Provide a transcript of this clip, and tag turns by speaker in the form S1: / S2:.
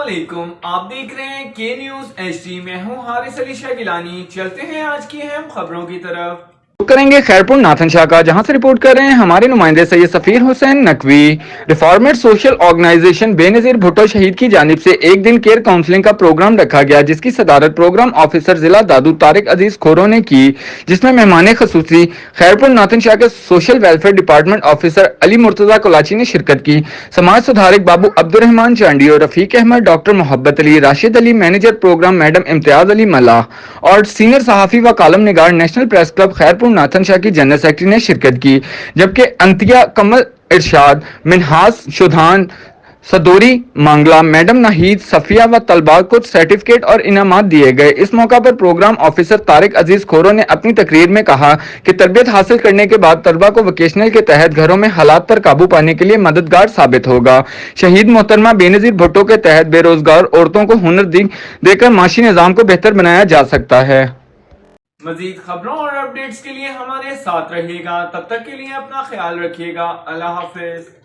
S1: علیکم، آپ دیکھ رہے ہیں کے نیوز ایچ ڈی۔ میں ہوں حارث علی شاہ گیلانی۔ چلتے ہیں آج کی اہم خبروں کی طرف۔
S2: کریں گے خیرپور ناتھن شاہ کا، جہاں سے رپورٹ کر رہے ہیں ہمارے نمائندے سید سفیر حسین نقوی۔ ریفارمڈ سوشل آرگنائزیشن بے نظیر بھٹو شہید کی جانب سے ایک دن کیئر کاؤنسلنگ کا پروگرام رکھا گیا، جس کی صدارت پروگرام آفیسر ضلع دادو طارق عزیز کھورو نے کی، جس میں مہمان خصوصی خیرپور ناتھن شاہ کے social welfare department officer Ali Murtaza Kolachi نے شرکت کی۔ سماج سدھارک Babu Abdul Rahman Chandio, Rafiq Ahmed, doctor Mohabbat Ali, Rashid Ali, manager programme madam Imtiaz Ali Mulla اور سینئر صحافی و کالم نگار national press club Khairpur Nathan Shah کی جنرل سیکرٹری نے شرکت کی، جبکہ انتیہ کمل ارشاد، منہاس شدھان صدوری مانگلہ، میڈم ناہید صفیہ و طلباء کو سرٹیفکیٹ اور انعامات دیے گئے۔ اس موقع پر پروگرام آفیسر طارق عزیز کھورو نے اپنی تقریر میں کہا کہ تربیت حاصل کرنے کے بعد طلباء کو ووکیشنل کے تحت گھروں میں حالات پر قابو پانے کے لیے مددگار ثابت ہوگا۔ شہید محترمہ بے نظیر بھٹو کے تحت بے روزگار عورتوں کو ہنر دے کر معاشی نظام کو بہتر بنایا جا سکتا ہے۔
S1: مزید خبروں اور اپڈیٹس کے لیے ہمارے ساتھ رہیے گا، تب تک کے لیے اپنا خیال رکھیے گا۔ اللہ حافظ۔